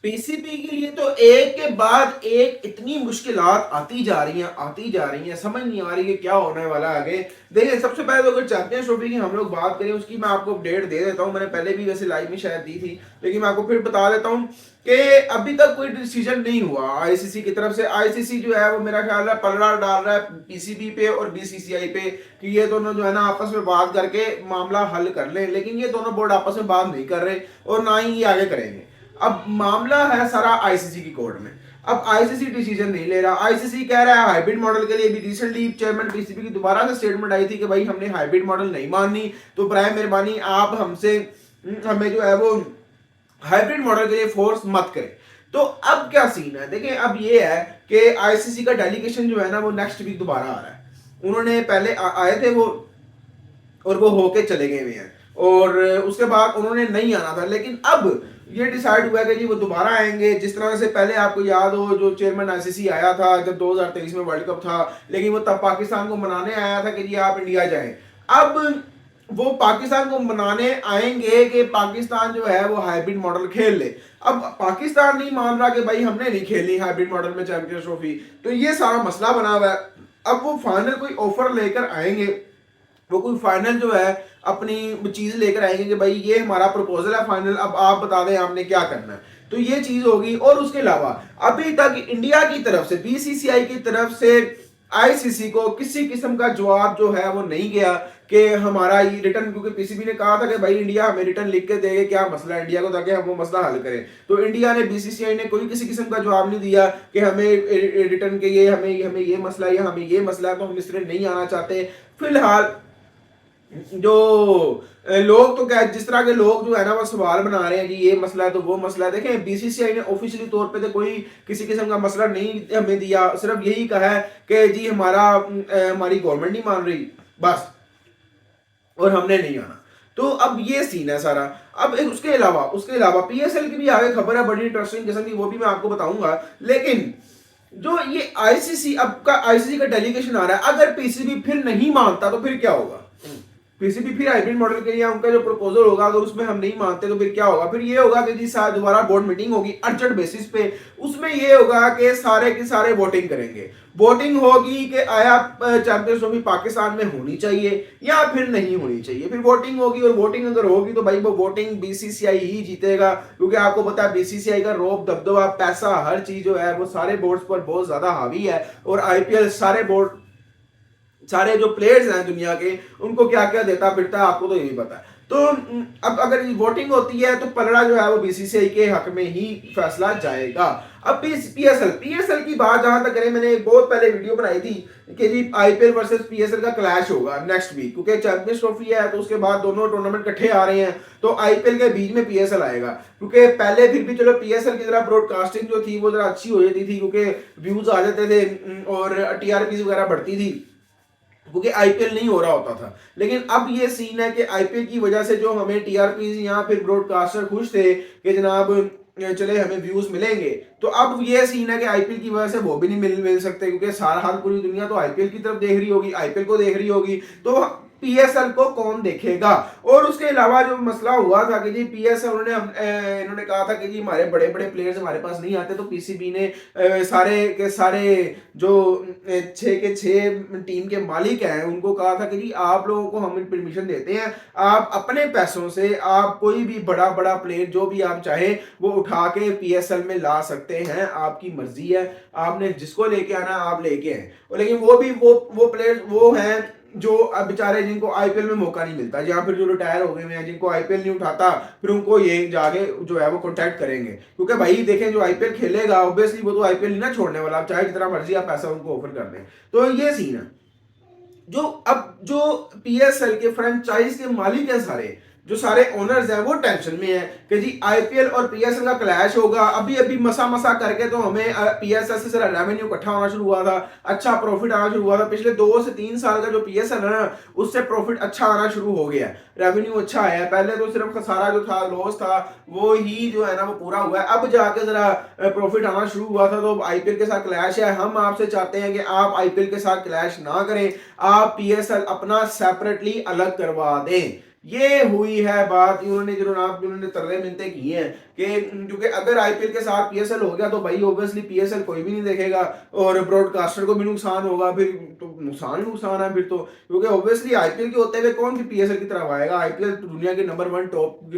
PCB के लिए तो एक के बाद एक इतनी मुश्किलात आती जा रही हैं, समझ नहीं आ रही कि क्या होने वाला है आगे। देखिए सबसे पहले तो अगर चैंपियंस ट्रॉफी की हम लोग बात करें, उसकी मैं आपको अपडेट दे देता हूँ। मैंने पहले भी वैसे लाइव में शायद दी थी, लेकिन मैं आपको फिर बता देता हूँ कि अभी तक कोई डिसीजन नहीं हुआ आईसीसी की तरफ से। आईसीसी जो है वो मेरा ख्याल है पलड़ा डाल रहा है पीसीबी पे और बीसीसीआई पे कि ये दोनों जो है ना आपस में बात करके मामला हल कर लें, लेकिन ये दोनों बोर्ड आपस में बात नहीं कर रहे और ना ही ये आगे करेंगे। अब मामला है सारा आईसीसी की कोर्ट में। अब आईसीसी डिसीजन नहीं ले रहा। आईसीसी कह रहा है हाइब्रिड मॉडल के लिए भी रिसेंटली चेयरमैन पीसीबी की दोबारा से स्टेटमेंट आई थी कि भाई हमने हाइब्रिड मॉडल नहीं माननी, तो बराए मेहरबानी आप हमसे हमें जो है वो हाइब्रिड मॉडल के लिए फोर्स मत करें। तो अब क्या सीन है, देखिए अब ये है कि आईसीसी का डेलीगेशन जो है ना वो नेक्स्ट वीक दोबारा आ रहा है। उन्होंने पहले आए थे वो और वो होके चले गए हुए हैं, और उसके बाद उन्होंने नहीं आना था, लेकिन अब ये डिसाइड हुआ कि जी वो दोबारा आएंगे। जिस तरह से पहले आपको याद हो जो चेयरमैन आईसीसी आया था जब 2023 में वर्ल्ड कप था, लेकिन वो तब पाकिस्तान को मनाने आया था कि जी आप इंडिया जाएं। अब वो पाकिस्तान को मनाने आएंगे कि पाकिस्तान जो है वो हाइब्रिड मॉडल खेल ले। अब पाकिस्तान नहीं मान रहा कि भाई हमने नहीं खेलनी हाइब्रिड मॉडल में चैंपियंस ट्रॉफी, तो ये सारा मसला बना हुआ है। अब वो फाइनल कोई ऑफर लेकर आएंगे, वो कोई फाइनल जो है अपनी चीज लेकर आएंगे कि भाई ये हमारा प्रपोजल है फाइनल, अब आप बता दें आपने क्या करना है। तो ये चीज होगी। और उसके अलावा अभी तक इंडिया की तरफ से बीसीसीआई की तरफ से आईसीसी को किसी किस्म का जवाब जो है वो नहीं गया कि हमारा ये रिटर्न, क्योंकि पीसीबी ने कहा था कि भाई इंडिया हमें रिटर्न लिख के देगा क्या मसला है इंडिया को, ताकि हम वो मसला हल करें। तो इंडिया ने बीसीसीआई ने कोई किसी किस्म का जवाब नहीं दिया कि हमें रिटर्न के ये हमें हमें ये मसला है या हमें ये मसला है, तो हम इस तरह नहीं आना चाहते। फिलहाल जो लोग तो क्या, जिस तरह के लोग जो है ना वो सवाल बना रहे हैं कि ये मसला है तो वो मसला है, देखें बीसीसीआई ने ऑफिशियली तौर पे तो कोई किसी किस्म का मसला नहीं हमें दिया, सिर्फ यही कहा है कि जी हमारी गवर्नमेंट नहीं मान रही बस, और हमने नहीं आना। तो अब ये सीन है सारा। अब उसके अलावा पीएसएल की भी आगे खबर है बड़ी इंटरेस्टिंग किस्म की, वो भी मैं आपको बताऊंगा। लेकिन जो ये आईसीसी का डेलीगेशन आ रहा है, अगर पीसीबी फिर नहीं मानता तो फिर क्या होगा। पीसीबी फिर हाइब्रिड मॉडल के लिए उनका जो प्रपोजल होगा अगर उसमें हम नहीं मानते तो फिर क्या होगा। फिर ये होगा कि जी दोबारा बोर्ड मीटिंग होगी अर्जेंट बेसिस पे। उसमें ये होगा कि सारे के सारे वोटिंग करेंगे। वोटिंग होगी कि आया चैंपियंस ट्रॉफी पाकिस्तान में होनी चाहिए या फिर नहीं होनी चाहिए। फिर वोटिंग होगी, और वोटिंग अगर होगी तो भाई वो वोटिंग बीसीसीआई ही जीतेगा, क्योंकि आपको पता है बीसीसीआई का रोब दबदबा पैसा हर चीज जो है वो सारे बोर्ड्स पर बहुत ज्यादा हावी है। और आईपीएल सारे जो प्लेयर्स हैं दुनिया के उनको क्या क्या देता फिरता है, आपको तो यही पता है। तो अब अगर वोटिंग होती है तो पलड़ा जो है वो बीसीसीआई के हक में ही फैसला जाएगा। अब पीएसएल की बात जहां तक करें, मैंने बहुत पहले वीडियो बनाई थी कि जी आईपीएल वर्सेस पीएसएल का क्लैश होगा नेक्स्ट वीक, क्योंकि चैंपियंस ट्रॉफी है तो उसके बाद दोनों टूर्नामेंट इकट्ठे आ रहे हैं, तो आईपीएल के बीच में पीएसएल आएगा। क्योंकि पहले फिर भी चलो पीएसएल की जरा ब्रॉडकास्टिंग जो थी वो जरा अच्छी हो जाती थी, क्योंकि व्यूज आ जाते थे और टीआरपी वगैरह बढ़ती थी, क्योंकि आईपीएल नहीं हो रहा होता था। लेकिन अब ये सीन है कि आईपीएल की वजह से जो हमें टीआरपी या फिर ब्रॉडकास्टर खुश थे कि जनाब चले हमें व्यूज मिलेंगे, तो अब ये सीन है कि आईपीएल की वजह से वो भी नहीं मिल सकते, क्योंकि सारा हाल पूरी दुनिया तो आईपीएल की तरफ देख रही होगी, आईपीएल को देख रही होगी, तो पीएसएल को कौन देखेगा। और उसके अलावा जो मसला हुआ था कि जी पीएसएल इन्होंने कहा था कि जी हमारे बड़े बड़े प्लेयर्स हमारे पास नहीं आते, तो पीसीबी ने सारे के सारे जो 6 टीम के मालिक हैं उनको कहा था कि जी आप लोगों को हम परमिशन देते हैं, आप अपने पैसों से आप कोई भी बड़ा बड़ा प्लेयर जो भी आप चाहे वो उठा के पीएसएल में ला सकते हैं, आपकी मर्जी है, आपने जिसको लेके आना आप लेके आए। लेकिन वो भी वो प्लेयर वो हैं जो अब बेचारे जिनको आईपीएल में मौका नहीं मिलता, या फिर जो रिटायर हो गए हैं जिनको आईपीएल नहीं उठाता, फिर उनको ये जाके जो है वो कांटेक्ट करेंगे। क्योंकि भाई देखें जो आईपीएल खेलेगा ऑब्वियसली वो तो आईपीएल नहीं ना छोड़ने वाला, चाहे जितना मर्जी आप पैसा उनको ऑफर कर दें। तो ये सीन है। जो पीएसएल के फ्रेंचाइज के मालिक हैं सारे, जो सारे ओनर्स हैं वो टेंशन में है कि जी आईपीएल और पीएसएल का क्लैश होगा। अभी अभी मसा करके तो हमें पीएसएल से रेवेन्यू इकट्ठा होना शुरू हुआ था, अच्छा प्रॉफिट आना शुरू हुआ था। पिछले 2 से 3 साल का जो पीएसएल है ना उससे प्रॉफिट अच्छा आना शुरू हो गया, रेवेन्यू अच्छा आया। पहले तो सिर्फ खसारा जो था, लॉस था, वो ही जो है ना वो पूरा हुआ है। अब जाके जरा प्रॉफिट आना शुरू हुआ था। तो आईपीएल के साथ क्लैश है। हम आपसे चाहते हैं कि आप आईपीएल के साथ क्लैश ना करें, आप पीएसएल अपना सेपरेटली अलग करवा दें। ये हुई है बात। उन्होंने जो जनाब उन्होंने तरले मिन्नतें की हैं कि क्योंकि अगर आईपीएल के साथ पीएसएल हो गया तो भाई ऑब्वियसली पीएसएल कोई भी नहीं देखेगा और ब्रॉडकास्टर को भी नुकसान होगा, फिर तो नुकसान ही नुकसान है फिर तो, क्योंकि ऑब्वियसली आईपीएल के होते हुए कौन फिर पीएसएल की तरफ आएगा। आईपीएल दुनिया के नंबर 1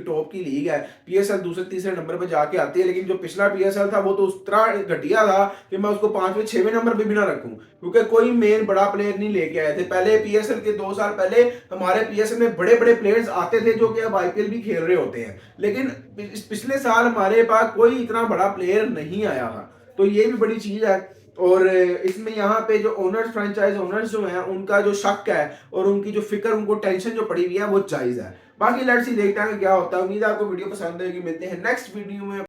टॉप की लीग है, पीएसएल दूसरे तीसरे नंबर पर जाके आती है, लेकिन जो पिछला पीएसएल था वो तो उस तरह घटिया था कि मैं उसको 5वें 6वें नंबर पे भी ना रखूं, क्योंकि कोई मेन बड़ा प्लेयर नहीं लेके आए थे। पहले पीएसएल के 2 साल पहले हमारे पीएसएल में बड़े बड़े प्लेयर्स आते थे जो कि अब आईपीएल भी खेल रहे होते हैं, लेकिन पिछले साल हमारे पास कोई इतना बड़ा प्लेयर नहीं आया था, तो ये भी बड़ी चीज है। और इसमें यहाँ पे जो ओनर्स, फ्रेंचाइज ओनर्स जो हैं, उनका जो शक है और उनकी जो फिक्र, उनको टेंशन जो पड़ी हुई है वो जायज है। बाकी लेट्स सी देखते हैं क्या होता है। उम्मीद है आपको वीडियो पसंद आएगी। मिलते हैं नेक्स्ट वीडियो में।